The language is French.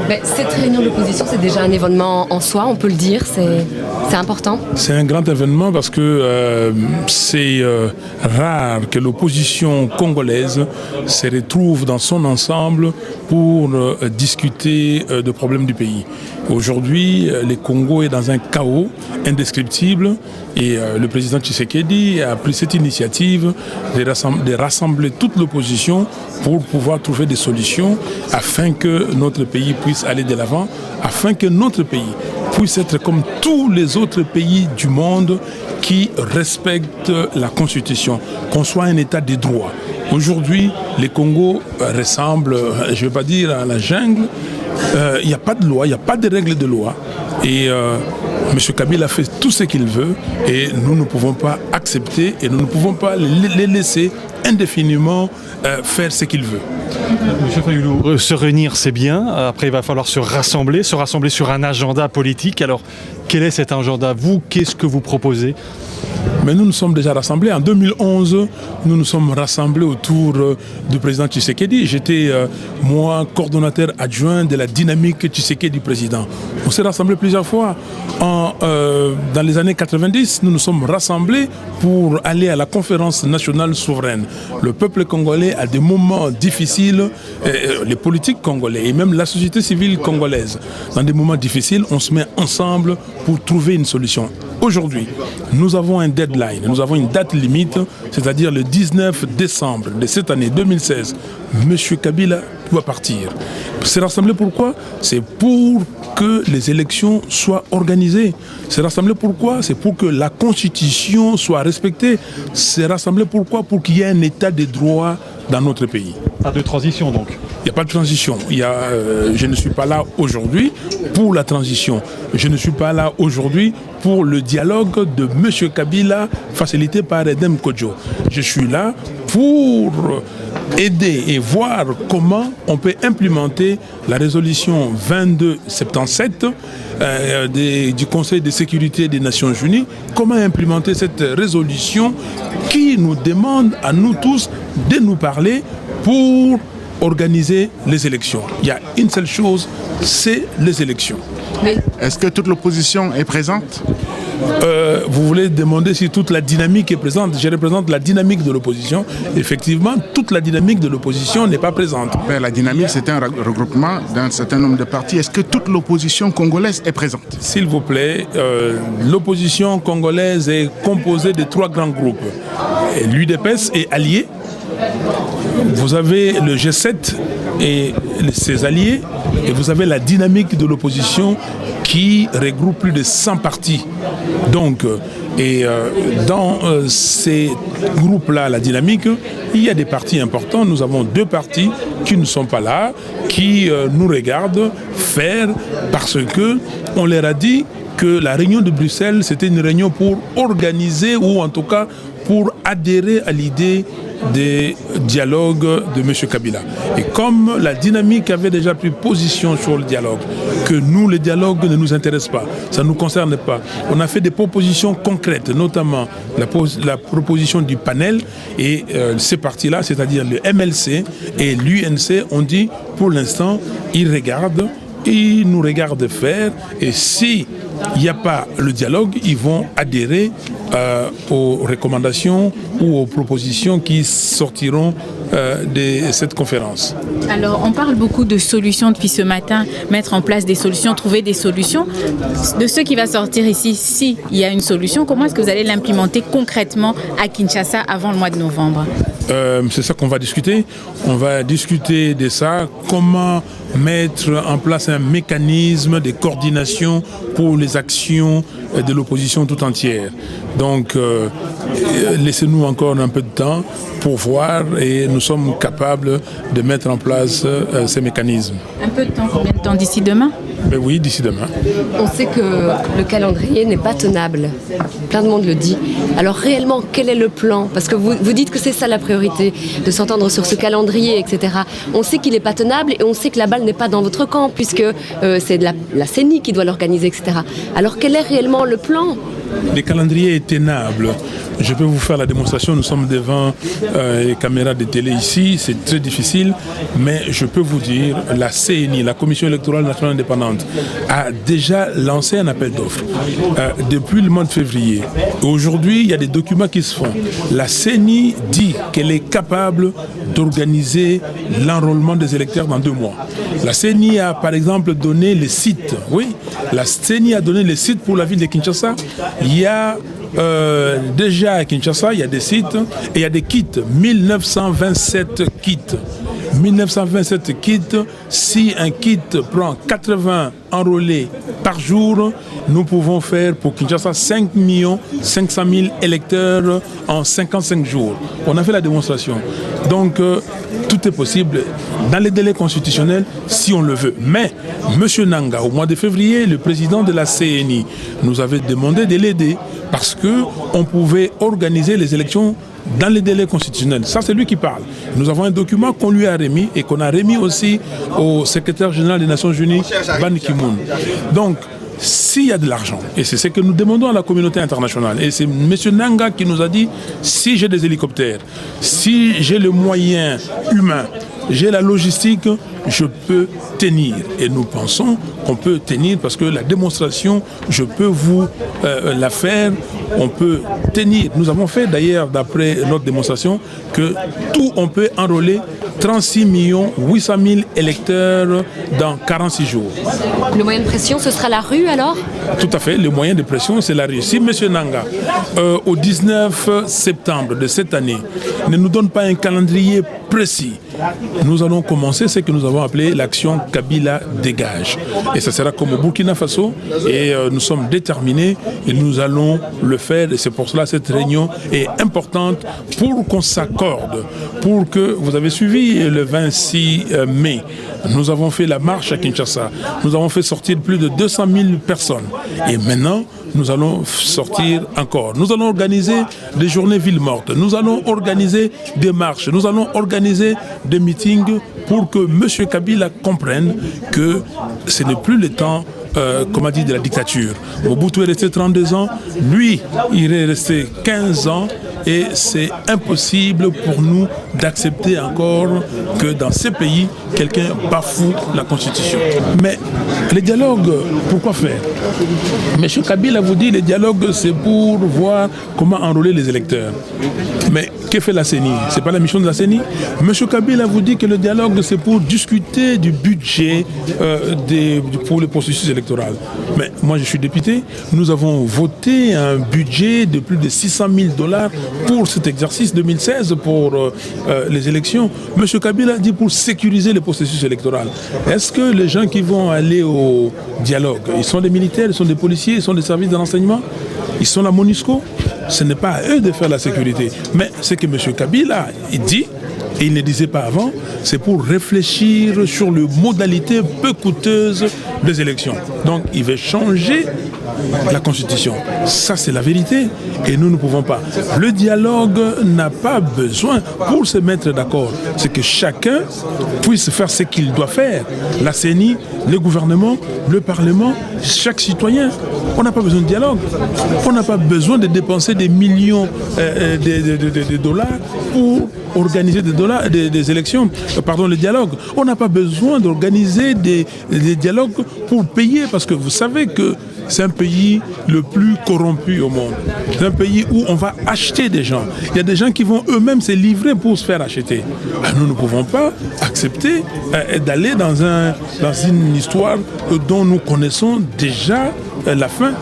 Mais cette réunion de l'opposition, c'est déjà un événement en soi, on peut le dire, c'est important. C'est un grand événement parce que c'est rare que l'opposition congolaise se retrouve dans son ensemble pour discuter de problèmes du pays. Aujourd'hui, le Congo est dans un chaos indescriptible et le président Tshisekedi a pris cette initiative de rassembler toute l'opposition pour pouvoir trouver des solutions afin que notre pays puisse aller de l'avant, afin que notre pays puisse être comme tous les autres pays du monde qui respectent la Constitution, qu'on soit un État de droit. Aujourd'hui, le Congo ressemble, je ne vais pas dire à la jungle. Il n'y a pas de loi, il n'y a pas de règles de loi. Et M. Kabila fait tout ce qu'il veut et nous ne pouvons pas accepter et nous ne pouvons pas les laisser indéfiniment faire ce qu'il veut. Monsieur Fayulu, se réunir c'est bien, après il va falloir se rassembler sur un agenda politique. Alors quel est cet agenda? Vous, qu'est-ce que vous proposez? Mais nous nous sommes déjà rassemblés. En 2011, nous nous sommes rassemblés autour du président Tshisekedi. J'étais, moi, coordonnateur adjoint de la dynamique Tshisekedi président. On s'est rassemblés plusieurs fois. Dans les années 90, nous nous sommes rassemblés pour aller à la conférence nationale souveraine. Le peuple congolais a des moments difficiles, les politiques congolais et même la société civile congolaise. Dans des moments difficiles, on se met ensemble pour trouver une solution. Aujourd'hui, nous avons un deadline, nous avons une date limite, c'est-à-dire le 19 décembre de cette année 2016. M. Kabila doit partir. C'est rassemblé pourquoi? C'est pour que les élections soient organisées. C'est rassemblé pourquoi? C'est pour que la Constitution soit respectée. C'est rassemblé pourquoi? Pour qu'il y ait un état de droit dans notre pays. Pas de transition donc? Il n'y a pas de transition. Je ne suis pas là aujourd'hui pour la transition. Je ne suis pas là aujourd'hui pour le dialogue de M. Kabila facilité par Edem Kodjo. Je suis là pour aider et voir comment on peut implémenter la résolution 2277 du Conseil de sécurité des Nations Unies, comment implémenter cette résolution qui nous demande à nous tous de nous parler pour organiser les élections. Il y a une seule chose, c'est les élections. Mais est-ce que toute l'opposition est présente? Vous voulez demander si toute la dynamique est présente? Je représente la dynamique de l'opposition. Effectivement, toute la dynamique de l'opposition n'est pas présente. Mais la dynamique, c'est un regroupement d'un certain nombre de partis. Est-ce que toute l'opposition congolaise est présente? S'il vous plaît, l'opposition congolaise est composée de 3 grands groupes. L'UDPS est allié. Vous avez le G7 et ses alliés, et vous avez la dynamique de l'opposition qui regroupe plus de 100 partis. Donc, dans ces groupes-là, la dynamique, il y a des partis importants. Nous avons 2 partis qui ne sont pas là, qui nous regardent faire parce que on leur a dit que la réunion de Bruxelles, c'était une réunion pour organiser ou en tout cas pour adhérer à l'idée des dialogues de M. Kabila. Et comme la dynamique avait déjà pris position sur le dialogue, que nous, le dialogue ne nous intéresse pas, ça ne nous concerne pas, on a fait des propositions concrètes, notamment la proposition du panel et ces partis-là, c'est-à-dire le MLC et l'UNC, ont dit pour l'instant, ils nous regardent faire, et si il n'y a pas le dialogue, ils vont adhérer aux recommandations ou aux propositions qui sortiront de cette conférence. Alors, on parle beaucoup de solutions depuis ce matin, mettre en place des solutions, trouver des solutions. De ce qui va sortir ici, s'il y a une solution, comment est-ce que vous allez l'implémenter concrètement à Kinshasa avant le mois de novembre? C'est ça qu'on va discuter. On va discuter de ça, comment mettre en place un mécanisme de coordination pour les actions de l'opposition tout entière. Donc, laissez-nous encore un peu de temps pour voir et nous sommes capables de mettre en place ces mécanismes. Un peu de temps, combien de temps d'ici demain? Ben oui, d'ici demain. On sait que le calendrier n'est pas tenable. Plein de monde le dit. Alors réellement, quel est le plan? Parce que vous dites que c'est ça la priorité, de s'entendre sur ce calendrier, etc. On sait qu'il n'est pas tenable et on sait que la balle n'est pas dans votre camp, puisque c'est la CENI qui doit l'organiser, etc. Alors quel est réellement le plan? Le calendrier est tenable. Je peux vous faire la démonstration, nous sommes devant les caméras de télé ici, c'est très difficile, mais je peux vous dire, la CNI, la Commission électorale nationale indépendante, a déjà lancé un appel d'offres depuis le mois de février. Aujourd'hui, il y a des documents qui se font. La CNI dit qu'elle est capable d'organiser l'enrôlement des électeurs dans 2 mois. La CNI a par exemple donné les sites, oui, la CNI a donné les sites pour la ville de Kinshasa. Il y a déjà à Kinshasa, il y a des sites et il y a des kits, 1927 kits. 1927 kits, si un kit prend 80 enrôlés par jour, nous pouvons faire pour Kinshasa 5 500 000 électeurs en 55 jours. On a fait la démonstration. Donc, tout est possible dans les délais constitutionnels si on le veut. Mais, M. Nanga, au mois de février, le président de la CNI nous avait demandé de l'aider parce qu'on pouvait organiser les élections dans les délais constitutionnels. Ça, c'est lui qui parle. Nous avons un document qu'on lui a remis et qu'on a remis aussi au secrétaire général des Nations Unies, Ban Ki-moon. Donc, s'il y a de l'argent, et c'est ce que nous demandons à la communauté internationale, et c'est M. Nanga qui nous a dit, si j'ai des hélicoptères, si j'ai le moyen humain, j'ai la logistique, je peux tenir. Et nous pensons qu'on peut tenir parce que la démonstration, je peux vous la faire, on peut tenir. Nous avons fait d'ailleurs, d'après notre démonstration, que tout on peut enrôler 36 800 000 électeurs dans 46 jours. Le moyen de pression, ce sera la rue alors ? Tout à fait, le moyen de pression, c'est la rue. Si M. Nanga, au 19 septembre de cette année, ne nous donne pas un calendrier précis, nous allons commencer ce que nous avons appelé l'action Kabila dégage. Et ça sera comme au Burkina Faso, et nous sommes déterminés et nous allons le faire. Et c'est pour cela que cette réunion est importante pour qu'on s'accorde, pour que, vous avez suivi le 26 mai, nous avons fait la marche à Kinshasa, nous avons fait sortir plus de 200 000 personnes. Et maintenant, nous allons sortir encore. Nous allons organiser des journées villes mortes. Nous allons organiser des marches. Nous allons organiser des meetings pour que M. Kabila comprenne que ce n'est plus le temps comme a dit, de la dictature. Mobutu est resté 32 ans, lui, il est resté 15 ans, et c'est impossible pour nous d'accepter encore que dans ces pays, quelqu'un bafoue la Constitution. Mais les dialogues, pourquoi faire? M. Kabila vous dit, les dialogues, c'est pour voir comment enrôler les électeurs. Mais que fait la CENI? Ce n'est pas la mission de la CENI. M. Kabila vous dit que le dialogue, c'est pour discuter du budget pour le processus électoral. Mais moi, je suis député. Nous avons voté un budget de plus de $600 000 pour cet exercice 2016 pour les élections. M. Kabila dit pour sécuriser le processus électoral. Est-ce que les gens qui vont aller au dialogue, ils sont des militaires, ils sont des policiers, ils sont des services de renseignement, ils sont la MONUSCO? Ce n'est pas à eux de faire la sécurité. Mais ce que M. Kabila il dit, et il ne disait pas avant, c'est pour réfléchir sur les modalités peu coûteuses des élections. Donc il veut changer la Constitution. Ça, c'est la vérité. Et nous ne pouvons pas. Le dialogue n'a pas besoin, pour se mettre d'accord, c'est que chacun puisse faire ce qu'il doit faire. La CENI, le gouvernement, le Parlement, chaque citoyen. On n'a pas besoin de dialogue. On n'a pas besoin de dépenser des millions de dollars pour organiser des élections, le dialogue. On n'a pas besoin d'organiser des dialogues pour payer, parce que vous savez que c'est un pays le plus corrompu au monde. C'est un pays où on va acheter des gens. Il y a des gens qui vont eux-mêmes se livrer pour se faire acheter. Nous ne pouvons pas accepter d'aller dans une histoire dont nous connaissons déjà la fin.